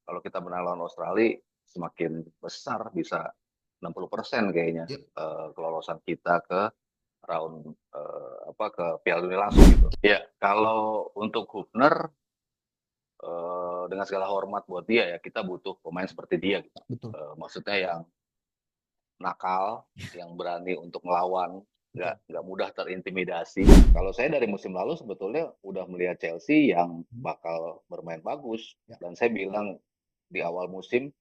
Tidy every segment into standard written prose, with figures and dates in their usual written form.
Kalau kita menang lawan Australia semakin besar, bisa 60% kayaknya Ya, kelolosan kita ke round ke Piala Dunia langsung gitu. Ya, kalau untuk Hubner dengan segala hormat buat dia ya, kita butuh pemain seperti dia gitu. betul, Maksudnya yang nakal, yang berani untuk melawan, betul. nggak mudah terintimidasi. Kalau saya dari musim lalu sebetulnya udah melihat Chelsea yang Hmm, bakal bermain bagus, ya. dan saya bilang di awal musim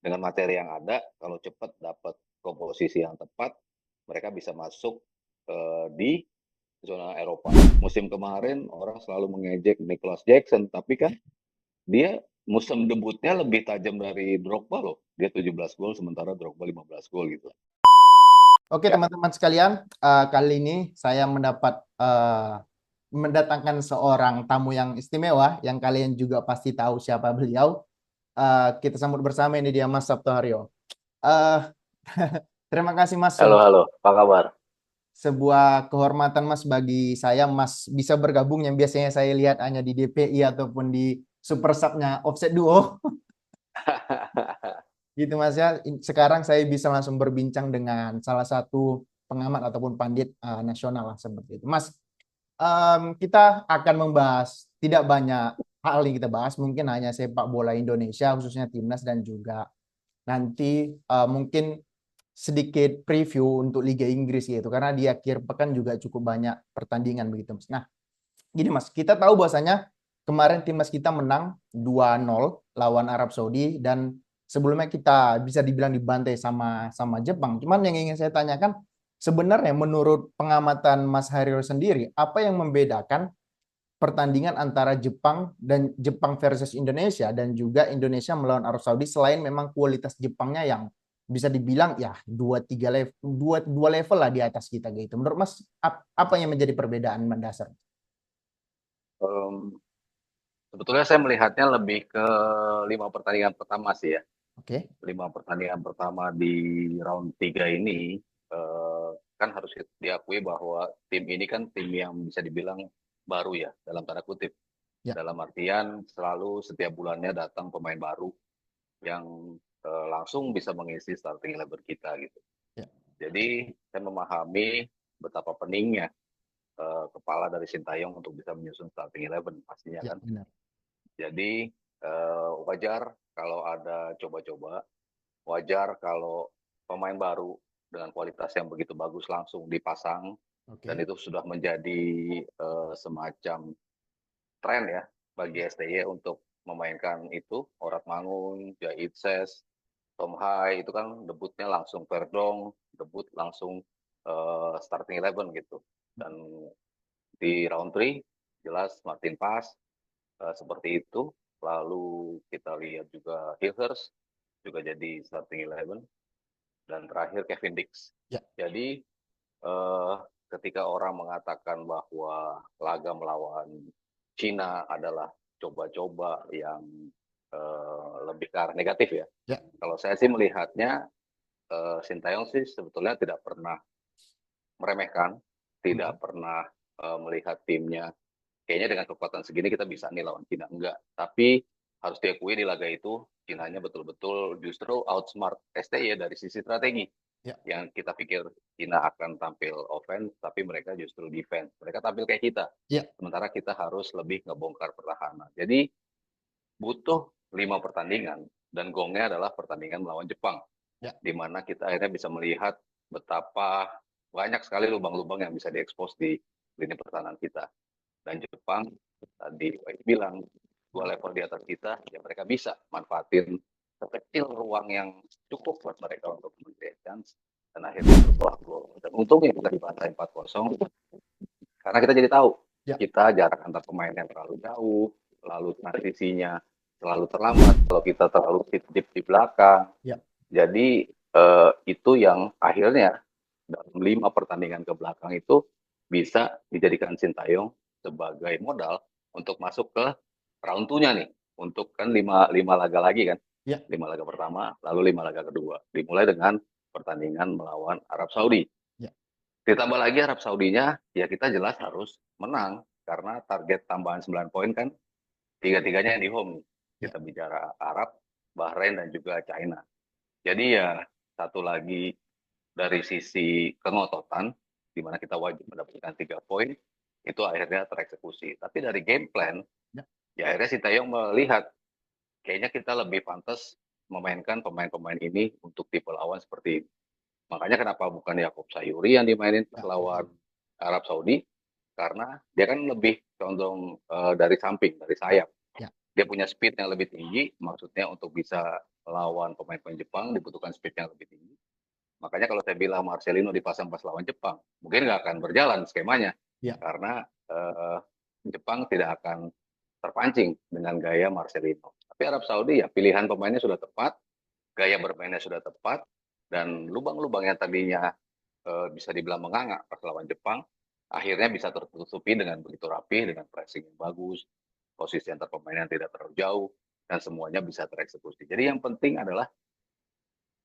dengan materi yang ada, kalau cepat dapat komposisi yang tepat, mereka bisa masuk di zona Eropa. Musim kemarin orang selalu mengejek Nicholas Jackson, tapi kan dia musim debutnya lebih tajam dari Drogba loh. Dia 17 gol sementara Drogba 15 gol gitu. Oke, Ya, teman-teman sekalian, kali ini saya mendatangkan seorang tamu yang istimewa, yang kalian juga pasti tahu siapa beliau. Kita sambut bersama, ini dia Mas Sabto Haryo. Eh, Terima kasih Mas, halo halo, apa kabar? sebuah kehormatan Mas bagi saya, Mas bisa bergabung yang biasanya saya lihat hanya di DPI ataupun di Super Sub-nya Offset Duo. Gitu Mas ya. Sekarang saya bisa langsung berbincang dengan salah satu pengamat ataupun pandit nasional lah seperti itu. Mas, kita akan membahas tidak banyak hal yang kita bahas, mungkin hanya sepak bola Indonesia khususnya timnas, dan juga nanti mungkin sedikit preview untuk Liga Inggris gitu, karena di akhir pekan juga cukup banyak pertandingan begitu Mas. Nah, gini Mas, kita tahu bahwasanya kemarin timnas kita menang 2-0 lawan Arab Saudi, dan sebelumnya kita bisa dibilang dibantai sama sama Jepang. Cuman yang ingin saya tanyakan, sebenarnya menurut pengamatan Mas Haryo sendiri, apa yang membedakan pertandingan antara Jepang versus Indonesia, dan juga Indonesia melawan Arab Saudi, selain memang kualitas Jepangnya yang bisa dibilang ya dua level lah di atas kita gitu. Menurut Mas, apa yang menjadi perbedaan mendasar? Em, Sebetulnya saya melihatnya lebih ke 5 pertandingan pertama sih ya. Oke. 5 pertandingan pertama di round 3 ini, kan harus diakui bahwa tim ini kan tim yang bisa dibilang baru ya, dalam tanda kutip. Ya, Dalam artian selalu setiap bulannya datang pemain baru yang langsung bisa mengisi starting eleven kita gitu. ya, Jadi saya memahami betapa pentingnya kepala dari Sintayong untuk bisa menyusun starting eleven pastinya ya, kan. benar. Jadi wajar kalau ada coba-coba, wajar kalau pemain baru dengan kualitas yang begitu bagus langsung dipasang, dan Oke. itu sudah menjadi semacam tren ya bagi STY untuk memainkan itu. Orat Mangun, Jahit Ses, Tom Hai itu kan debutnya langsung Verdong, debut langsung starting eleven gitu. Dan di round 3 jelas Martin Pas seperti itu. Lalu kita lihat juga Hilhers juga jadi starting eleven, dan terakhir Kevin Dix. Ya, Jadi eh, ketika orang mengatakan bahwa laga melawan Cina adalah coba-coba yang lebih ke arah negatif ya. ya. Kalau saya sih melihatnya Sintayong sih sebetulnya tidak pernah meremehkan, tidak Oke. pernah melihat timnya kayaknya dengan kekuatan segini kita bisa nih lawan Cina. Enggak. Tapi harus diakui di laga itu Cinanya betul-betul justru outsmart STY dari sisi strategi. Ya, Yang kita pikir Cina akan tampil offense, tapi mereka justru defense. Mereka tampil kayak kita. ya, Sementara kita harus lebih ngebongkar pertahanan. Jadi butuh 5 pertandingan, dan gongnya adalah pertandingan melawan Jepang, ya. di mana kita akhirnya bisa melihat betapa banyak sekali lubang-lubang yang bisa diekspos di lini pertahanan kita. Dan Jepang tadi Wahid bilang 2 level di atas kita, ya mereka bisa manfaatin kecil ruang yang cukup buat mereka untuk memberi chance, dan akhirnya berbuah gol. Dan untungnya kita dibantai 4-0, karena kita jadi tahu Ya, kita jarak antar pemain yang terlalu jauh, lalu transisinya terlalu terlambat, kalau kita terlalu deep di belakang. ya. Jadi itu yang akhirnya dalam 5 pertandingan ke belakang itu bisa dijadikan Sintayong sebagai modal untuk masuk ke round 2-nya nih. Untuk kan lima laga lagi kan. Ya. 5 laga pertama, lalu 5 laga kedua. Dimulai dengan pertandingan melawan Arab Saudi. Ya. Ditambah lagi Arab Saudinya, ya kita jelas harus menang. Karena target tambahan 9 poin kan tiga-tiganya yang di home. Ya. kita bicara Arab, Bahrain dan juga China. Jadi ya satu lagi dari sisi kengototan, di mana kita wajib mendapatkan 3 poin, itu akhirnya tereksekusi. Tapi dari game plan, Ya. ya akhirnya Sintayong melihat kayaknya kita lebih pantas memainkan pemain-pemain ini untuk tipe lawan seperti ini. Makanya kenapa bukan Yakob Sayuri yang dimainin pas Ya. lawan Arab Saudi, karena dia kan lebih condong dari samping, dari sayap. Ya. Dia punya speed yang lebih tinggi, maksudnya untuk bisa melawan pemain-pemain Jepang dibutuhkan speed yang lebih tinggi. Makanya kalau saya bilang Marcelino dipasang pas lawan Jepang, mungkin nggak akan berjalan skemanya. Ya. Karena Jepang tidak akan terpancing dengan gaya Marcelino. Tapi Arab Saudi ya pilihan pemainnya sudah tepat, gaya bermainnya sudah tepat, dan lubang-lubang yang tadinya bisa dibilang menganga pas lawan Jepang, akhirnya bisa tertutupi dengan begitu rapi, dengan pressing yang bagus, posisi antar pemain yang tidak terlalu jauh, dan semuanya bisa tereksekusi. Jadi yang penting adalah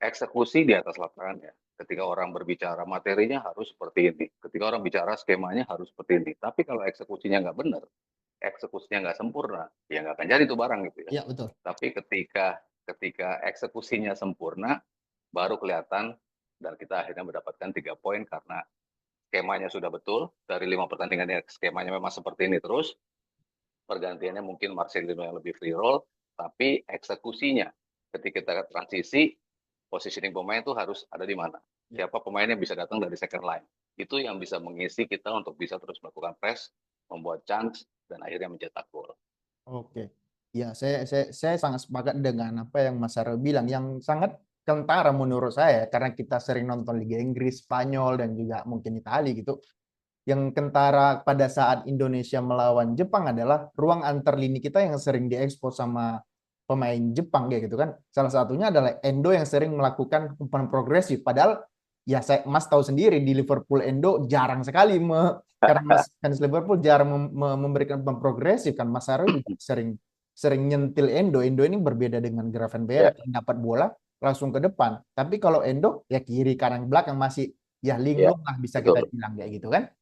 eksekusi di atas lapangan ya. Ketika orang berbicara materinya harus seperti ini. Ketika orang bicara skemanya harus seperti ini. Tapi kalau eksekusinya nggak benar, eksekusinya nggak sempurna, ya nggak akan jadi itu barang gitu ya. Ya, betul. Tapi ketika eksekusinya sempurna, baru kelihatan dan kita akhirnya mendapatkan 3 poin karena skemanya sudah betul. Dari 5 pertandingan skemanya memang seperti ini terus. Pergantiannya mungkin Marcelino yang lebih free roll, tapi eksekusinya ketika kita transisi, positioning pemain itu harus ada di mana. Siapa pemain yang bisa datang dari second line. Itu yang bisa mengisi kita untuk bisa terus melakukan press, membuat chance, dan akhirnya mencetak gol. Oke. Ya, saya sangat sepakat dengan apa yang Mas Aryo bilang, yang sangat kentara menurut saya, karena kita sering nonton Liga Inggris, Spanyol, dan juga mungkin Italia gitu. Yang kentara pada saat Indonesia melawan Jepang adalah ruang antar lini kita yang sering diekspos sama pemain Jepang kayak gitu kan. Salah satunya adalah Endo yang sering melakukan umpan progresif. Padahal ya Mas tahu sendiri di Liverpool Endo jarang sekali karena Mas fans Liverpool jarang memberikan umpan progresif kan. Mas Aryo juga sering nyentil Endo. Endo ini berbeda dengan Gravenberch yang dapat bola langsung ke depan. Tapi kalau Endo ya kiri kanan belakang masih ya linglung lah bisa kita bilang kayak gitu kan.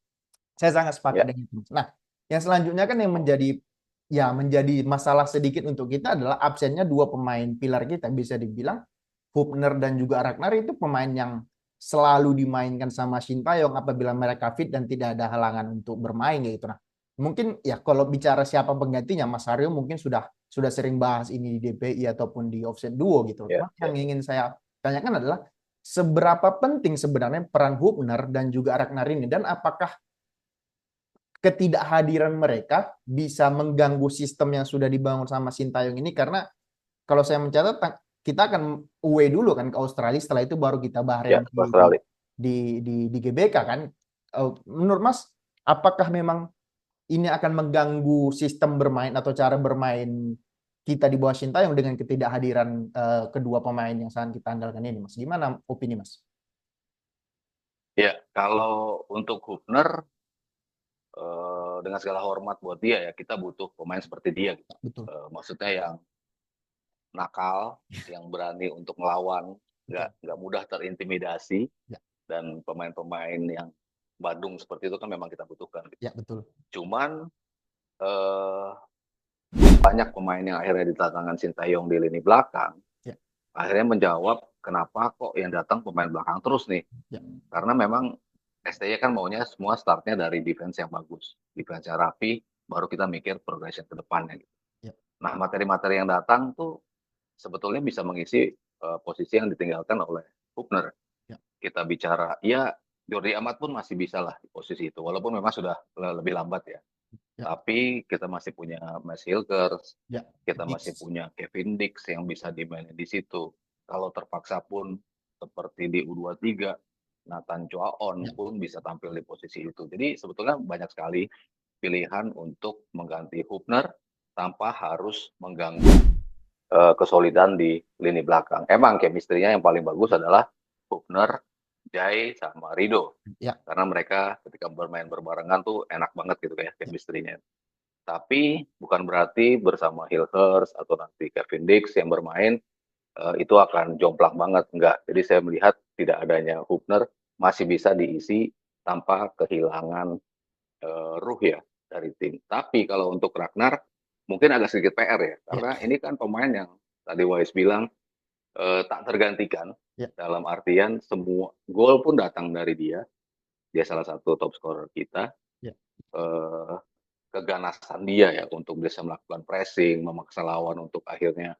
Saya sangat sepakat dengan itu. Nah, yang selanjutnya kan yang menjadi masalah sedikit untuk kita adalah absennya 2 pemain pilar kita, bisa dibilang Hubner dan juga Ragnar. Itu pemain yang selalu dimainkan sama Sintayong apabila mereka fit dan tidak ada halangan untuk bermain gitu. Nah, mungkin ya kalau bicara siapa penggantinya, Mas Aryo mungkin sudah sering bahas ini di DPI ataupun di Offset Duo gitu. Yang ingin saya tanyakan adalah seberapa penting sebenarnya peran Hubner dan juga Ragnar ini, dan apakah ketidakhadiran mereka bisa mengganggu sistem yang sudah dibangun sama Sintayong ini? Karena kalau saya mencatat kita akan away dulu kan ke Australia, setelah itu baru kita Bahrain di GBK kan. Menurut Mas, apakah memang ini akan mengganggu sistem bermain atau cara bermain kita di bawah Sintayong dengan ketidakhadiran kedua pemain yang sangat kita andalkan ini, Mas? Gimana opini Mas? Ya, kalau untuk Hubner, dengan segala hormat buat dia ya, kita butuh pemain seperti dia. Gitu. Maksudnya yang nakal, yang berani untuk melawan, nggak mudah terintimidasi, dan pemain-pemain yang Badung seperti itu kan memang kita butuhkan. Gitu. Ya, betul. Cuman banyak pemain yang akhirnya didatangkan Sintayong di lini belakang, akhirnya menjawab kenapa kok yang datang pemain belakang terus nih. Karena memang STY kan maunya semua startnya dari defense yang bagus, defense yang rapi, baru kita mikir progression ke depannya. Gitu. Nah, materi-materi yang datang tuh sebetulnya bisa mengisi posisi yang ditinggalkan oleh Hubner. Kita bicara, ya Jordi Amat pun masih bisa lah di posisi itu, walaupun memang sudah lebih lambat ya. Tapi kita masih punya Max Hilgers, kita masih punya Kevin Dix yang bisa dimainin di situ. Kalau terpaksa pun seperti di U23, Nathan Choaon pun bisa tampil di posisi itu. Jadi sebetulnya banyak sekali pilihan untuk mengganti Hubner tanpa harus mengganggu kesolidan di lini belakang. Emang chemistry-nya yang paling bagus adalah Hubner, Jai, sama Rido. Karena mereka ketika bermain berbarengan tuh enak banget gitu kayak chemistry-nya. Tapi bukan berarti bersama Hilgers atau nanti Kevin Dix yang bermain itu akan jomplang banget. Enggak. Jadi saya melihat tidak adanya Hubner masih bisa diisi tanpa kehilangan ruh ya dari tim. Tapi kalau untuk Ragnar, mungkin agak sedikit PR ya, Ya, karena ini kan pemain yang tadi Wais bilang tak tergantikan, ya, dalam artian semua gol pun datang dari dia. Dia salah satu top scorer kita. ya, Eh, Keganasan dia ya untuk bisa melakukan pressing, memaksa lawan untuk akhirnya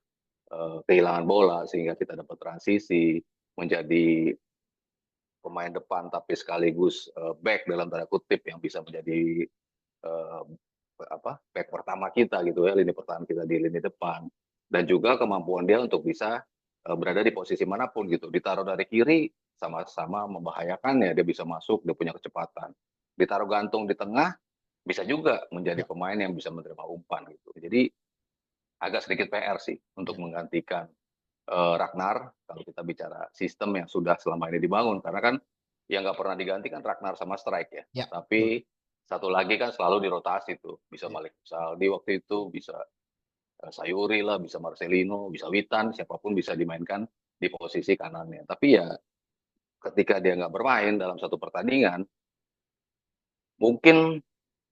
kehilangan bola sehingga kita dapat transisi menjadi pemain depan tapi sekaligus back dalam tanda kutip yang bisa menjadi eh, back pertama kita gitu ya, lini pertahanan kita di lini depan, dan juga kemampuan dia untuk bisa berada di posisi manapun gitu, ditaruh dari kiri sama-sama membahayakan ya, dia bisa masuk, dia punya kecepatan, ditaruh gantung di tengah bisa juga menjadi ya, pemain yang bisa menerima umpan gitu. Jadi agak sedikit PR sih untuk ya, menggantikan Ragnar kalau kita bicara sistem yang sudah selama ini dibangun, karena kan yang nggak pernah diganti kan Ragnar sama Strike ya, ya, betul. tapi satu lagi kan selalu dirotasi tuh, bisa Ya, Malik Saldi waktu itu, bisa Sayuri lah, bisa Marcelino, bisa Witan, siapapun bisa dimainkan di posisi kanannya. Tapi ya ketika dia nggak bermain dalam satu pertandingan, mungkin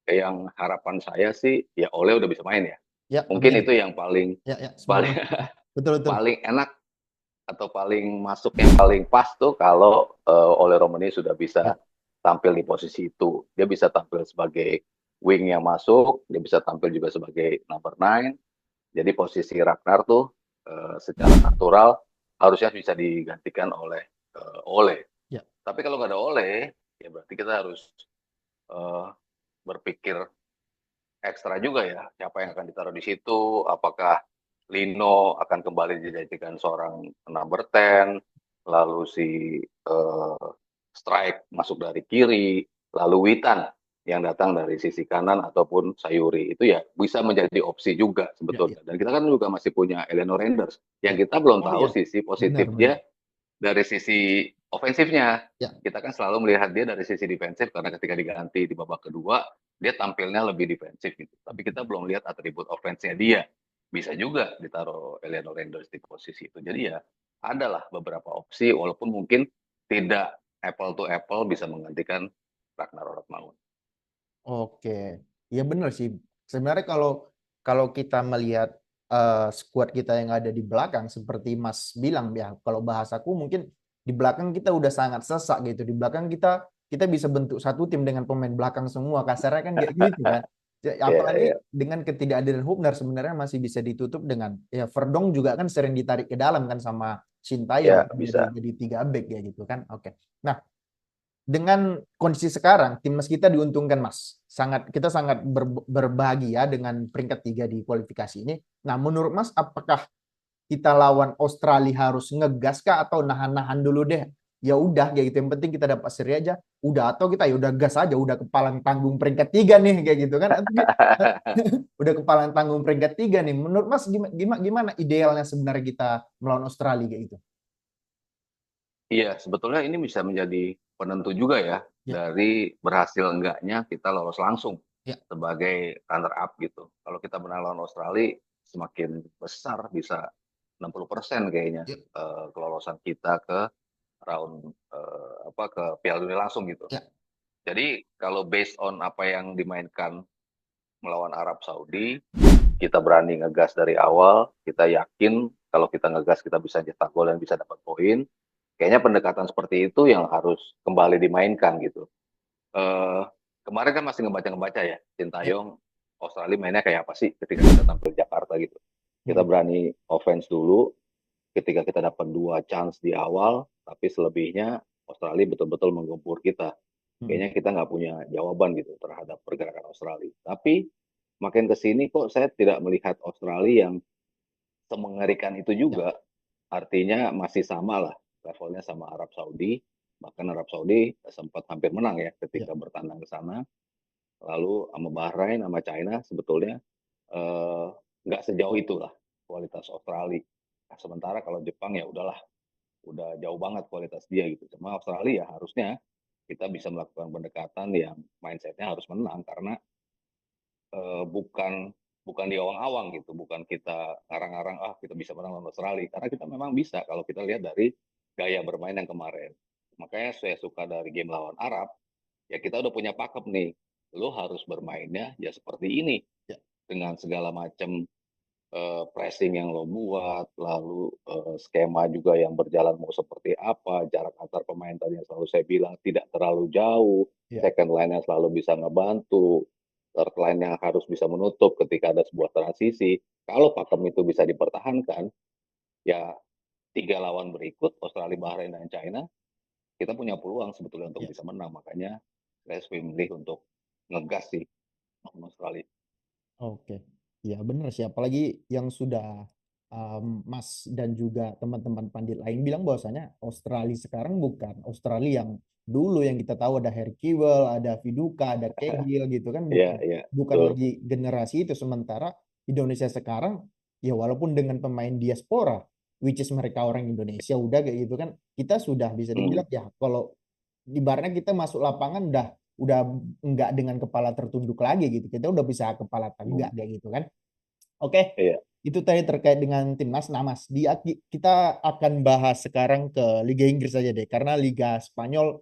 yang harapan saya sih ya Ole udah bisa main ya. ya, Mungkin amin. itu yang paling Ya, ya, paling semoga. Betul, betul. paling enak atau paling masuk yang paling pas tuh kalau Ole Romani sudah bisa Ya, tampil di posisi itu. Dia bisa tampil sebagai wing yang masuk, dia bisa tampil juga sebagai number 9. Jadi posisi Ragnar tuh secara natural harusnya bisa digantikan oleh Ole. ya, Tapi kalau nggak ada Ole, ya berarti kita harus uh, berpikir ekstra juga ya, siapa yang akan ditaruh di situ, apakah Lino akan kembali dijadikan seorang number 10, lalu si Strike masuk dari kiri, lalu Witan yang datang dari sisi kanan ataupun Sayuri, itu ya bisa menjadi opsi juga ya, ya, sebetulnya. Dan kita kan juga masih punya Eleanor Renders ya. yang kita belum Oh tahu iya, sisi benar, positif benar. dia dari sisi ofensifnya. Ya, Kita kan selalu melihat dia dari sisi defensif karena ketika diganti di babak kedua dia tampilnya lebih defensif gitu. Tapi kita belum lihat atribut ofensnya dia. Bisa juga ditaruh Eleanor Renders di posisi itu. Jadi ya adalah beberapa opsi walaupun mungkin tidak apple to apple bisa menggantikan Ragnar Orotmangun. oke. Iya benar sih. Sebenarnya kalau kalau kita melihat squad kita yang ada di belakang seperti Mas bilang ya, kalau bahasaku mungkin di belakang kita udah sangat sesak gitu. Di belakang kita kita bisa bentuk satu tim dengan pemain belakang semua. Kasarnya kan kayak gitu kan. Ya, Apalagi ya, dengan ketidakhadiran Hubner sebenarnya masih bisa ditutup dengan ya Verdong juga kan sering ditarik ke dalam kan sama Sintayong ya kan bisa. jadi tiga back ya gitu kan. Oke. Nah, dengan kondisi sekarang timnas kita diuntungkan Mas. Kita sangat berbahagia dengan peringkat 3 di kualifikasi ini. Nah, menurut Mas apakah kita lawan Australia harus ngegas kah atau nahan-nahan dulu deh? Ya udah kayak gitu. Yang penting kita dapat seri aja. Udah atau kita ya udah gas aja, udah kepalang tanggung peringkat 3 nih kayak gitu kan. Udah kepalang tanggung peringkat 3 nih. Menurut Mas gimana idealnya sebenarnya kita melawan Australia kayak gitu? Iya, sebetulnya ini bisa menjadi penentu juga ya Ya, dari berhasil enggaknya kita lolos langsung ya, sebagai runner up gitu. Kalau kita menang lawan Australia semakin besar, bisa 60% kayaknya ya, kelolosan kita ke round ke Piala Dunia langsung gitu. ya, Jadi kalau based on apa yang dimainkan melawan Arab Saudi, kita berani ngegas dari awal, kita yakin kalau kita ngegas kita bisa cetak gol dan bisa dapat poin. Kayaknya pendekatan seperti itu yang harus kembali dimainkan gitu. Eh, Kemarin kan masih ngebaca-ngebaca ya, ya. Sintayong Australia mainnya kayak apa sih ketika kita tampil di Jakarta gitu. Kita Hmm, berani offense dulu, ketika kita dapat dua chance di awal, tapi selebihnya Australia betul-betul menggempur kita. hmm. Kayaknya kita nggak punya jawaban gitu terhadap pergerakan Australia. Tapi makin ke sini kok saya tidak melihat Australia yang semengerikan itu Ya, juga. Artinya masih sama lah levelnya sama Arab Saudi. Bahkan Arab Saudi sempat hampir menang ya ya, ketika bertandang ke sana. Lalu sama Bahrain, sama China sebetulnya eh, nggak sejauh itulah kualitas Australia. Nah, sementara kalau Jepang ya udahlah, udah jauh banget kualitas dia gitu. Cuma Australia ya harusnya kita bisa melakukan pendekatan yang mindsetnya harus menang karena bukan bukan di awang-awang gitu, bukan kita ngarang-ngarang kita bisa menang lawan Australia, karena kita memang bisa kalau kita lihat dari gaya bermain yang kemarin. Makanya saya suka dari game lawan Arab, ya kita udah punya pakem nih, lo harus bermainnya ya seperti ini. ya. dengan segala macam pressing yang lo buat, lalu skema juga yang berjalan mau seperti apa, jarak antar pemain tadi yang selalu saya bilang tidak terlalu jauh, Ya, second line-nya selalu bisa ngebantu, third line yang harus bisa menutup ketika ada sebuah transisi. Kalau pakem itu bisa dipertahankan, ya 3 lawan berikut, Australia, Bahrain, dan China, kita punya peluang sebetulnya untuk ya. bisa menang. Makanya saya memilih untuk ngegas sih lawan Australia. Oke, ya benar sih. Apalagi yang sudah Mas dan juga teman-teman pandit lain bilang bahwasanya Australia sekarang bukan Australia yang dulu yang kita tahu ada Harry Kewell, ada Viduka, ada Cahill gitu kan, Iya, bukan iya, bukan betul. lagi generasi itu. Sementara Indonesia sekarang ya walaupun dengan pemain diaspora, which is mereka orang Indonesia udah kayak gitu kan, kita sudah bisa Hmm, dibilang ya kalau ibaratnya kita masuk lapangan udah nggak dengan kepala tertunduk lagi gitu. Kita udah bisa kepala hmm, tegak kayak gitu kan. Oke, iya, itu tadi terkait dengan timnas. Nah, Mas, kita akan bahas sekarang ke Liga Inggris saja deh, karena Liga Spanyol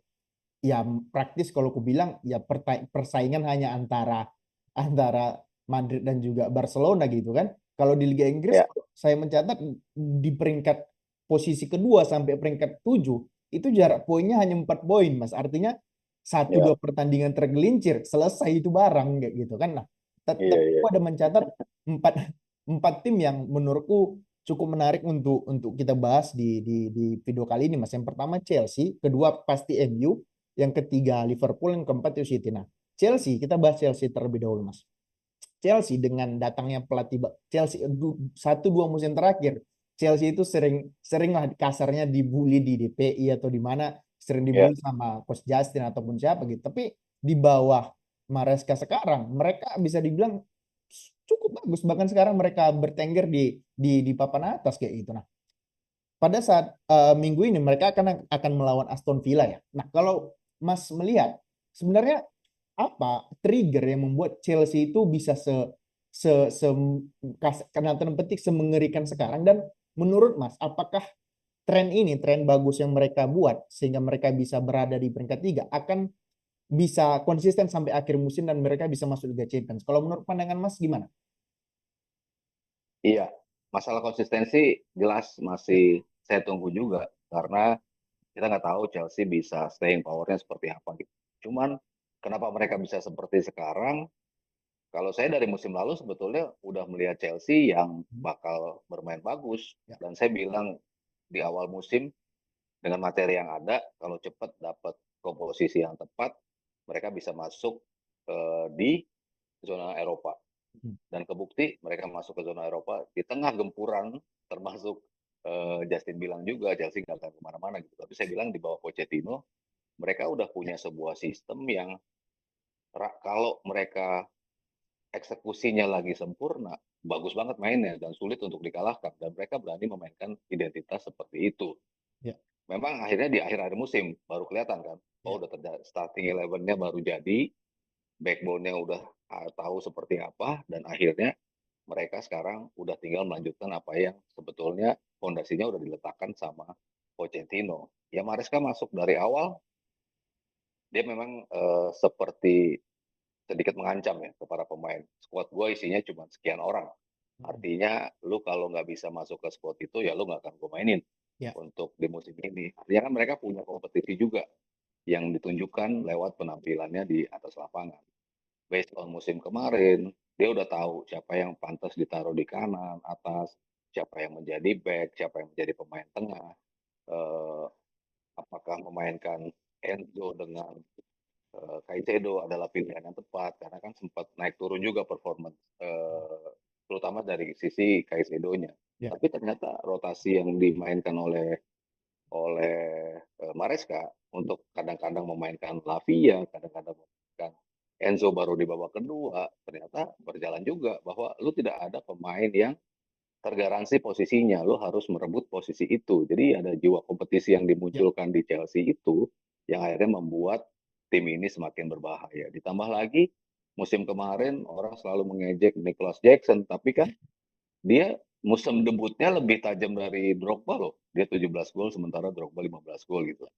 ya praktis kalau aku bilang ya persaingan hanya antara antara Madrid dan juga Barcelona gitu kan. Kalau di Liga Inggris iya, saya mencatat di peringkat posisi kedua sampai peringkat 7 itu jarak poinnya hanya 4 poin, Mas. Artinya satu iya, dua pertandingan tergelincir selesai itu barang kayak gitu kan. Nah, iya, tapi iya. aku ada mencatat empat empat tim yang menurutku cukup menarik untuk kita bahas di video kali ini, Mas. Yang pertama Chelsea, kedua pasti MU, yang ketiga Liverpool, yang keempat itu City. Nah, Chelsea, kita bahas Chelsea terlebih dahulu, Mas. Chelsea dengan datangnya pelatih Chelsea 1-2 musim terakhir, Chelsea itu sering sering lah kasarnya dibully di DPI atau di mana sering Iya. dibully sama Coach Justin ataupun siapa gitu. Tapi di bawah Maresca sekarang mereka bisa dibilang cukup bagus, bahkan sekarang mereka bertengger di papan atas kayak gitu. Nah, pada saat minggu ini mereka akan melawan Aston Villa ya. Nah, kalau Mas melihat sebenarnya apa trigger yang membuat Chelsea itu bisa se, se karena tanda petik semengerikan sekarang, dan menurut Mas apakah tren bagus yang mereka buat sehingga mereka bisa berada di peringkat 3 akan bisa konsisten sampai akhir musim dan mereka bisa masuk Liga Champions? Kalau menurut pandangan Mas gimana? Iya, masalah konsistensi jelas Ya, masih saya tunggu juga karena kita nggak tahu Chelsea bisa staying powernya seperti apa gitu. Cuman kenapa mereka bisa seperti sekarang? Kalau saya dari musim lalu sebetulnya udah melihat Chelsea yang bakal bermain bagus ya, dan saya bilang di awal musim dengan materi yang ada, kalau cepat dapat komposisi yang tepat, mereka bisa masuk di zona Eropa. hmm, Dan kebukti mereka masuk ke zona Eropa di tengah gempuran, termasuk Justin bilang juga Chelsea nggak akan kemana-mana gitu. Tapi saya bilang di bawah Pochettino mereka udah ya, punya sebuah sistem yang kalau mereka eksekusinya lagi sempurna, bagus banget mainnya dan sulit untuk dikalahkan. Dan mereka berani memainkan identitas seperti itu. ya, Memang akhirnya di akhir-akhir musim baru kelihatan kan, oh ya, udah starting eleven-nya baru jadi, backbone-nya udah tahu seperti apa, dan akhirnya mereka sekarang udah tinggal melanjutkan apa yang sebetulnya fondasinya udah diletakkan sama Pochettino. Ya Maresca masuk dari awal, dia memang seperti sedikit mengancam ya ke para pemain. Squad gue isinya cuma sekian orang. hmm, Artinya lu kalau nggak bisa masuk ke squad itu ya lu nggak akan gue mainin ya, untuk di musim ini. Artinya kan mereka punya kompetisi juga yang ditunjukkan lewat penampilannya di atas lapangan. Based on musim kemarin, dia udah tahu siapa yang pantas ditaruh di kanan, atas, siapa yang menjadi back, siapa yang menjadi pemain tengah, eh, apakah memainkan Enzo dengan Caicedo adalah pilihan yang tepat, karena kan sempat naik turun juga performance, terutama dari sisi Caicedo-nya. ya, Tapi ternyata rotasi yang dimainkan oleh oleh Maresca untuk kadang-kadang memainkan Lavia, kadang-kadang memainkan Enzo baru di babak kedua, ternyata berjalan juga bahwa lu tidak ada pemain yang tergaransi posisinya, lu harus merebut posisi itu. Jadi ada jiwa kompetisi yang ya, dimunculkan di Chelsea itu yang akhirnya membuat tim ini semakin berbahaya. Ditambah lagi musim kemarin orang selalu mengejek Nicholas Jackson, tapi kan dia musim debutnya lebih tajam dari Drogba loh. Dia 17 gol sementara Drogba 15 gol gitu.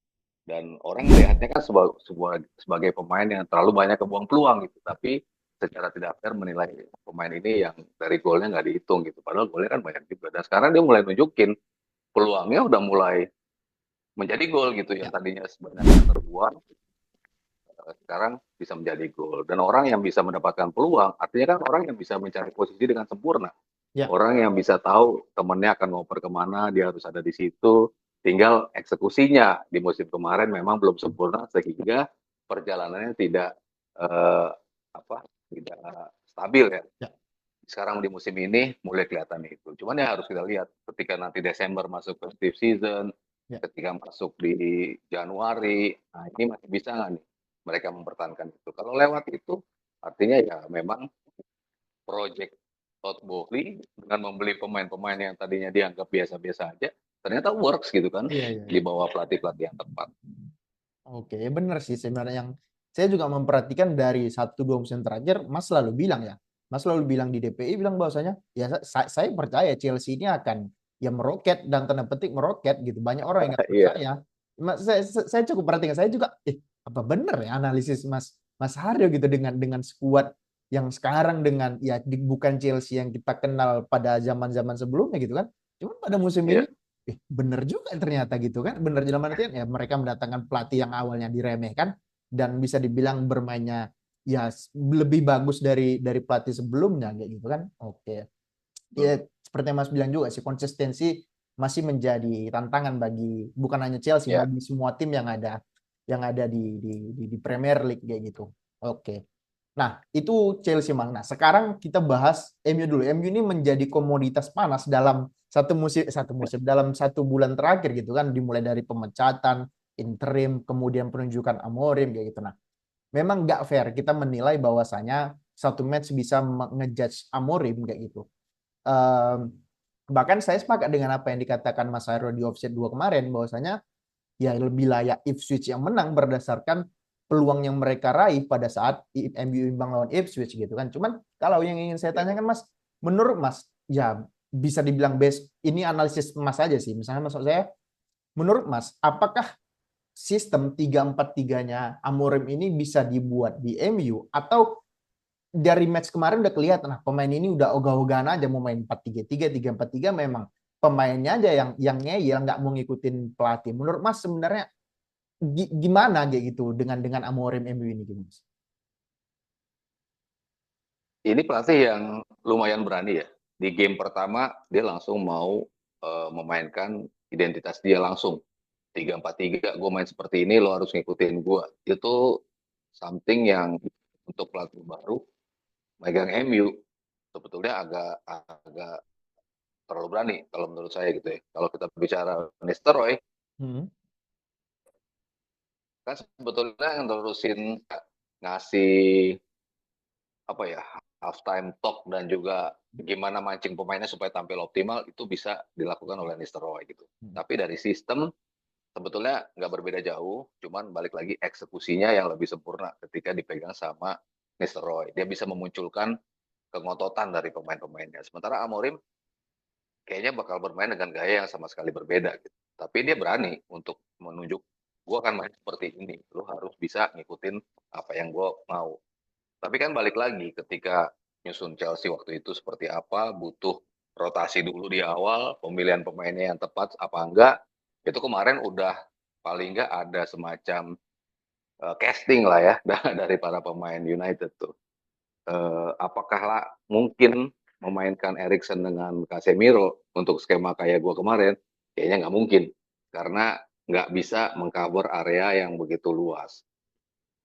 Dan orang melihatnya kan sebagai pemain yang terlalu banyak kebuang peluang gitu. Tapi secara tidak fair menilai pemain ini yang dari golnya nggak dihitung gitu. Padahal golnya kan banyak juga. Dan sekarang dia mulai nunjukin peluangnya udah mulai menjadi gol gitu yang Ya, tadinya sebenarnya terbuang sekarang bisa menjadi gol. Dan orang yang bisa mendapatkan peluang artinya kan orang yang bisa mencari posisi dengan sempurna. ya. Orang yang bisa tahu temennya akan ngoper kemana, dia harus ada di situ. Tinggal eksekusinya di musim kemarin memang belum sempurna sehingga perjalanannya tidak eh, apa tidak stabil ya. Ya, Sekarang di musim ini mulai kelihatan itu. Cuman ya harus kita lihat ketika nanti Desember masuk festive season, ya. ketika masuk di Januari, nah ini masih bisa nggak nih mereka mempertahankan itu. Kalau lewat itu, artinya ya memang project Todd Bowley dengan membeli pemain-pemain yang tadinya dianggap biasa-biasa aja, ternyata works gitu kan Iya, iya, di iya. bawah pelatih-pelatih yang tepat. Oke, benar sih sebenarnya yang saya juga memperhatikan dari 1-2 musim terakhir, Mas selalu bilang ya, Mas selalu bilang di DPI bilang bahwasanya ya saya percaya Chelsea ini akan ya meroket dan tanda petik meroket gitu. Banyak orang yang nggak Iya, percaya. Saya cukup perhatikan, saya juga apa benar ya analisis Mas Mas Haryo gitu dengan skuad yang sekarang dengan ya bukan Chelsea yang kita kenal pada zaman-zaman sebelumnya gitu kan. Cuma pada musim ini iya, bener juga ternyata gitu kan. Bener dalam artian ya mereka mendatangkan pelatih yang awalnya diremehkan dan bisa dibilang bermainnya ya lebih bagus dari pelatih sebelumnya kayak gitu kan. Oke. Ya seperti yang Mas bilang juga sih konsistensi masih menjadi tantangan bagi bukan hanya Chelsea, iya. bagi semua tim yang ada di Premier League kayak gitu. Oke. Nah, itu Chelsea Mang. Nah, sekarang kita bahas MU dulu. MU ini menjadi komoditas panas dalam satu musim dalam 1 bulan terakhir gitu kan, dimulai dari pemecatan, interim, kemudian penunjukan Amorim kayak gitu. Nah, memang nggak fair kita menilai bahwasanya satu match bisa ngejudge Amorim kayak gitu. Um, Bahkan saya sepakat dengan apa yang dikatakan Mas Hairo di Offset 2 kemarin bahwasanya ya lebih layak Ipswich yang menang berdasarkan peluang yang mereka raih pada saat MU imbang lawan Ipswich gitu kan. Cuman kalau yang ingin saya tanyakan Mas, menurut Mas ya bisa dibilang best ini analisis Mas aja sih. Misalnya maksud saya menurut Mas apakah sistem 3-4-3-nya Amorim ini bisa dibuat di MU atau dari match kemarin udah kelihatan nah pemain ini udah ogah-ogahan aja mau main 4-3-3, 3-4-3 memang pemainnya aja yang ngeyel nggak mau ngikutin pelatih. Menurut Mas sebenarnya gimana kayak gitu dengan Amorim MU ini gitu Mas? Ini pelatih yang lumayan berani ya. Di game pertama dia langsung mau memainkan identitas dia langsung. 3-4-3, gue main seperti ini, lo harus ngikutin gue. Itu something yang untuk pelatih baru megang MU sebetulnya agak agak terlalu berani kalau menurut saya gitu ya. Kalau kita bicara Nistelrooy, Hmm. kan sebetulnya yang terusin ngasih apa ya halftime talk dan juga gimana mancing pemainnya supaya tampil optimal itu bisa dilakukan oleh Nistelrooy gitu. Tapi dari sistem sebetulnya nggak berbeda jauh, cuman balik lagi eksekusinya yang lebih sempurna ketika dipegang sama Nistelrooy. Dia bisa memunculkan kengototan dari pemain-pemainnya. Sementara Amorim kayaknya bakal bermain dengan gaya yang sama sekali berbeda gitu. Tapi dia berani untuk menunjuk gue akan main seperti ini. Lu harus bisa ngikutin apa yang gue mau. Tapi kan balik lagi ketika nyusun Chelsea waktu itu seperti apa, butuh rotasi dulu di awal, pemilihan pemainnya yang tepat apa enggak. Itu kemarin udah paling enggak ada semacam casting lah ya dari para pemain United tuh. Apakah lah mungkin memainkan Erikson dengan Casemiro untuk skema kayak gue kemarin? Kayaknya nggak mungkin karena nggak bisa mengcover area yang begitu luas.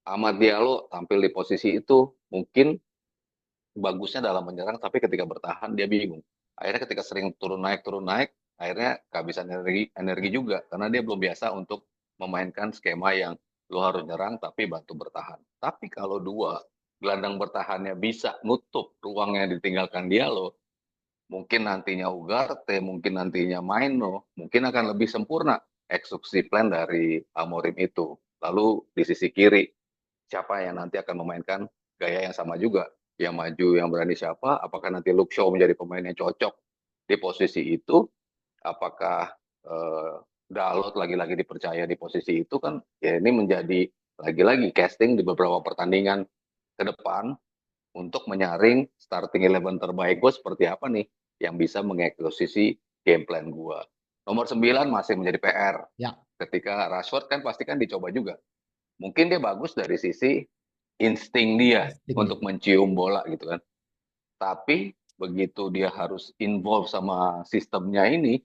Ahmad Diallo tampil di posisi itu mungkin bagusnya dalam menyerang, tapi ketika bertahan dia bingung. Akhirnya ketika sering turun naik, akhirnya kehabisan energi juga karena dia belum biasa untuk memainkan skema yang lo harus nyerang tapi bantu bertahan. Tapi kalau dua gelandang bertahannya bisa nutup ruang yang ditinggalkan dia lo, mungkin nantinya Ugarte, mungkin nantinya Maino, mungkin akan lebih sempurna eksekusi plan dari Amorim itu. Lalu di sisi kiri, siapa yang nanti akan memainkan gaya yang sama juga? Yang maju, yang berani siapa? Apakah nanti Luke Shaw menjadi pemain yang cocok di posisi itu? Apakah Dalot lagi-lagi dipercaya di posisi itu kan? Ya ini menjadi lagi-lagi casting di beberapa pertandingan ke depan untuk menyaring starting 11 terbaik gue seperti apa nih yang bisa mengeksekusi game plan gue. Nomor 9 masih menjadi PR. Ya, Ketika Rashford kan pasti kan dicoba juga. Mungkin dia bagus dari sisi insting dia insting ya. untuk mencium bola gitu kan. Tapi begitu dia harus involve sama sistemnya ini,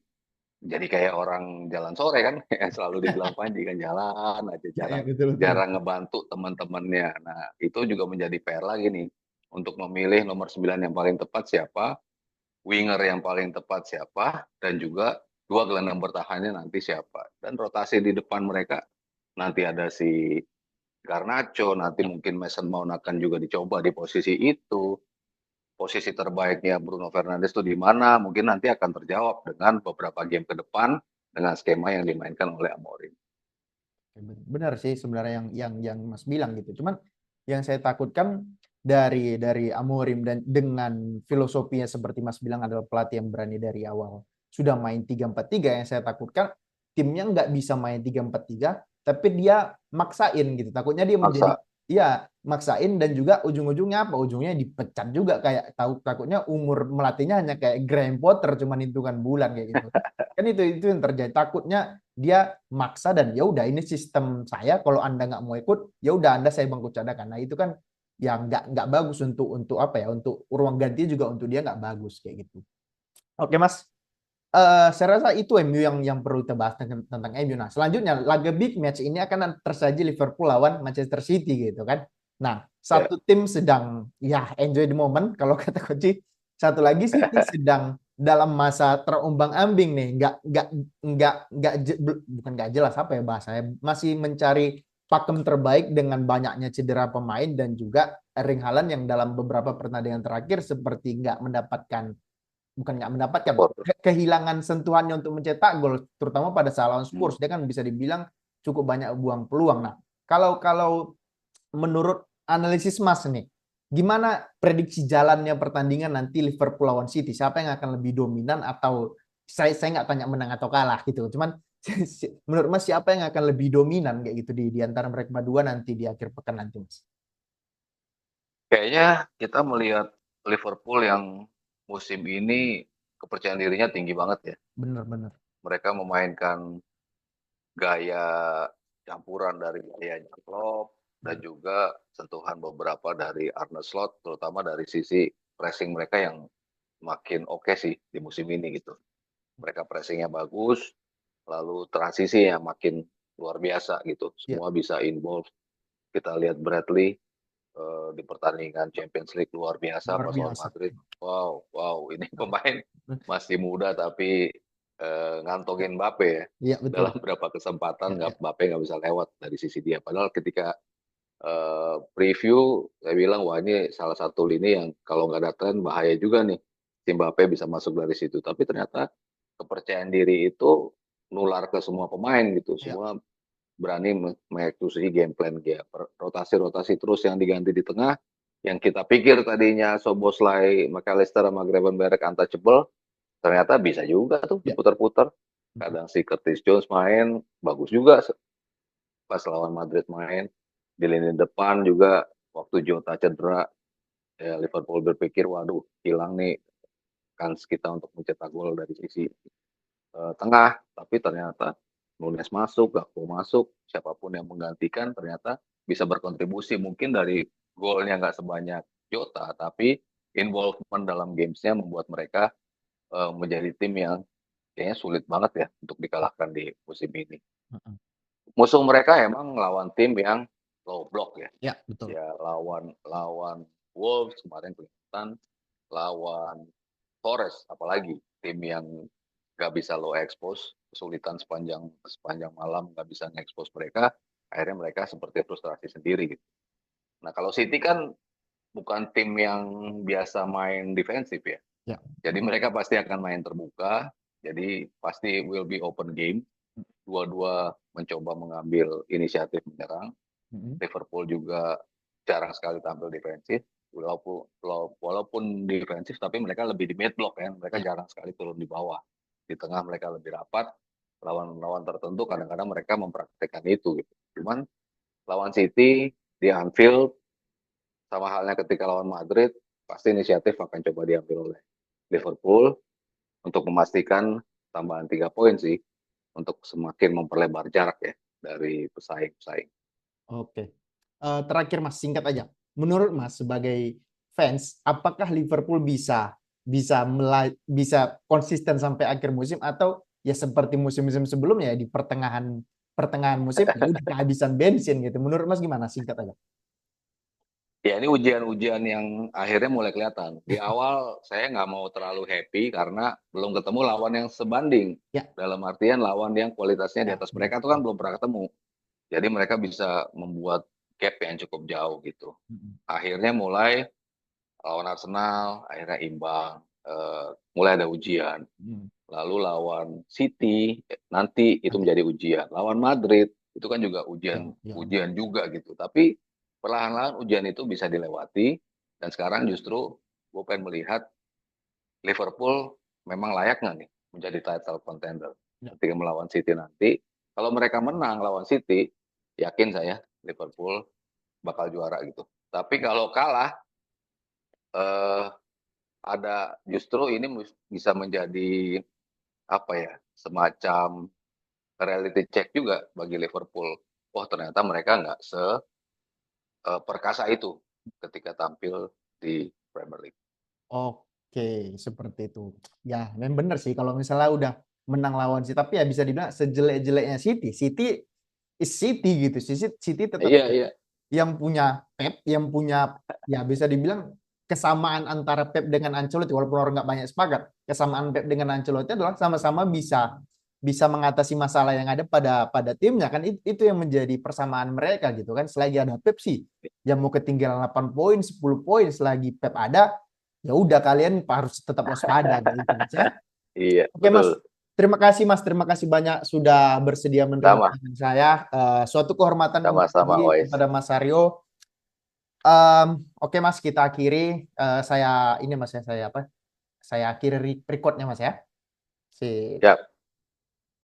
jadi kayak orang jalan sore kan, yang selalu dibilang Panji kan jalan aja, Ya, ya, jarang betul betul. jarang ngebantu teman-temannya. Nah, itu juga menjadi PR lagi nih untuk memilih nomor 9 yang paling tepat siapa, winger yang paling tepat siapa, dan juga dua gelandang bertahannya nanti siapa. Dan rotasi di depan mereka nanti ada si Garnacho, nanti Ya, mungkin Mason Mount akan juga dicoba di posisi itu. Posisi terbaiknya Bruno Fernandes itu di mana? Mungkin nanti akan terjawab dengan beberapa game ke depan dengan skema yang dimainkan oleh Amorim. benar sih sebenarnya yang Mas bilang gitu. Cuman yang saya takutkan dari Amorim dan dengan filosofinya seperti Mas bilang adalah pelatih yang berani dari awal sudah main 3-4-3, yang saya takutkan timnya nggak bisa main 3-4-3 tapi dia maksain gitu. Takutnya dia menjadi, Maksa. ya maksain, dan juga ujung-ujungnya apa? Ujungnya dipecat juga, kayak takutnya umur melatihnya hanya kayak Graham Potter cuman hitungan bulan kayak gitu. Kan itu yang terjadi. Takutnya dia maksa dan ya udah ini sistem saya, kalau Anda nggak mau ikut ya udah Anda saya bangku cadangan. Nah itu kan yang nggak bagus untuk apa ya, untuk ruang ganti juga untuk dia nggak bagus kayak gitu. Oke Mas. Saya rasa itu MU yang perlu kita bahas tentang MU. Nah, selanjutnya laga big match ini akan tersaji Liverpool lawan Manchester City gitu kan. Nah, Ya. satu tim sedang ya enjoy the moment kalau kata Coach. Satu lagi City sedang dalam masa terombang-ambing nih, bukan nggak jelas apa ya bahasanya, masih mencari pakem terbaik dengan banyaknya cedera pemain, dan juga Erling Haaland yang dalam beberapa pertandingan terakhir seperti nggak mendapatkan, bukan nggak mendapatkan, kehilangan sentuhannya untuk mencetak gol, terutama pada saat lawan Spurs. Dia kan bisa dibilang cukup banyak buang peluang. Nah, kalau menurut analisis Mas nih, gimana prediksi jalannya pertandingan nanti Liverpool lawan City? Siapa yang akan lebih dominan? Atau saya nggak tanya menang atau kalah gitu. Cuman menurut Mas siapa yang akan lebih dominan kayak gitu di antara mereka berdua nanti di akhir pekan nanti, Mas? Kayaknya kita melihat Liverpool yang musim ini kepercayaan dirinya tinggi banget ya. Bener-bener. Mereka memainkan gaya campuran dari gayanya Klopp dan juga sentuhan beberapa dari Arne Slot, terutama dari sisi pressing mereka yang makin oke sih di musim ini gitu. Mereka pressingnya bagus, lalu transisi yang makin luar biasa gitu. Ya, Semua bisa involve. Kita lihat Bradley di pertandingan Champions League luar biasa luar pas lawan biasa. Madrid. Wow, wow, ini pemain masih muda tapi ngantongin Mbappe ya. Iya betul. Dalam beberapa Ya, kesempatan ya. Mbappe nggak bisa lewat dari sisi dia. Padahal ketika preview saya bilang wah ini salah satu lini yang kalau nggak ada tren bahaya juga nih. Si Mbappe bisa masuk dari situ. Tapi ternyata kepercayaan diri itu nular ke semua pemain gitu. Ya. Semua berani mengeksekusi game plan dia. Rotasi-rotasi terus yang diganti di tengah. Yang kita pikir tadinya Soboslai, McAllister sama Gravenberch untouchable, ternyata bisa juga tuh Ya. diputar-putar. Kadang si Curtis Jones main bagus juga pas lawan Madrid main. Di lini depan juga waktu Jota cedera, ya Liverpool berpikir waduh hilang nih kans kita untuk mencetak gol dari sisi tengah, tapi ternyata Nunes masuk, Gakpo masuk, siapapun yang menggantikan ternyata bisa berkontribusi. Mungkin dari golnya nggak sebanyak Jota, tapi involvement dalam gamesnya membuat mereka menjadi tim yang kayaknya sulit banget ya untuk dikalahkan di musim ini. Musuh mereka emang lawan tim yang low block ya. Ya, betul. Ya lawan lawan Wolves kemarin kelihatan, lawan Forest apalagi tim yang nggak bisa low expose, kesulitan sepanjang sepanjang malam nggak bisa nge-expose mereka, akhirnya mereka seperti frustrasi sendiri gitu. Nah kalau City kan bukan tim yang biasa main defensif ya, Ya. jadi mereka pasti akan main terbuka, jadi pasti will be open game, dua-dua mencoba mengambil inisiatif menyerang. Mm-mm. Liverpool juga jarang sekali tampil defensif, walaupun defensif tapi mereka lebih di mid block ya, mereka Ya. jarang sekali turun di bawah. Di tengah mereka lebih rapat, lawan-lawan tertentu kadang-kadang mereka mempraktekkan itu gitu. Cuman lawan City di Anfield sama halnya ketika lawan Madrid, pasti inisiatif akan coba diambil oleh Liverpool untuk memastikan tambahan 3 poin sih, untuk semakin memperlebar jarak ya dari pesaing-pesaing. Oke. Terakhir Mas, singkat aja. Menurut Mas sebagai fans, apakah Liverpool bisa konsisten sampai akhir musim, atau ya seperti musim-musim sebelumnya ya, di pertengahan musim ya udah kehabisan bensin gitu. Menurut Mas gimana? Singkat aja. Ya ini ujian-ujian yang akhirnya mulai kelihatan. Di awal saya nggak mau terlalu happy karena belum ketemu lawan yang sebanding. Ya, Dalam artian lawan yang kualitasnya di ya, atas benar. mereka itu kan belum pernah ketemu. Jadi mereka bisa membuat gap yang cukup jauh gitu. Mm-mm. Akhirnya mulai lawan Arsenal, akhirnya imbang. Mulai ada ujian. Mm. Lalu lawan City, nanti itu Nanti. menjadi ujian. Lawan Madrid, itu kan juga Ya, ujian ya. ujian juga gitu. Tapi perlahan-lahan ujian itu bisa dilewati. Dan sekarang justru gue pengen melihat Liverpool memang layak nggak nih menjadi title contender Ya. ketika melawan City nanti. Kalau mereka menang lawan City, yakin saya Liverpool bakal juara gitu. Tapi kalau kalah, eh, ada justru ini bisa menjadi apa ya, semacam reality check juga bagi Liverpool. Oh ternyata mereka nggak seperkasa itu ketika tampil di Premier League. Oke, seperti itu. Ya, memang benar sih kalau misalnya udah menang lawan City, tapi ya bisa dibilang sejelek-jeleknya City, City is City gitu. City tetap Iya, iya. yang punya Pep, yang punya ya bisa dibilang kesamaan antara Pep dengan Ancelotti, walaupun orang nggak banyak sepakat. Kesamaan Pep dengan Ancelotti adalah sama-sama bisa bisa mengatasi masalah yang ada pada timnya kan, itu yang menjadi persamaan mereka gitu kan. Selagi ada Pep sih, yang mau ketinggalan 8 poin, 10 poin, selagi Pep ada, ya udah kalian harus tetap waspada gitu Mas ya. Iya, Oke betul. Mas, terima kasih Mas, terima kasih banyak sudah bersedia menerima Sama, pertanyaan saya. Suatu kehormatan sama-sama, kembali Wais. kepada Mas Aryo. Oke Mas, kita akhiri. Saya ini Mas ya, saya apa? Saya akhiri recordnya Mas ya. Si Siap.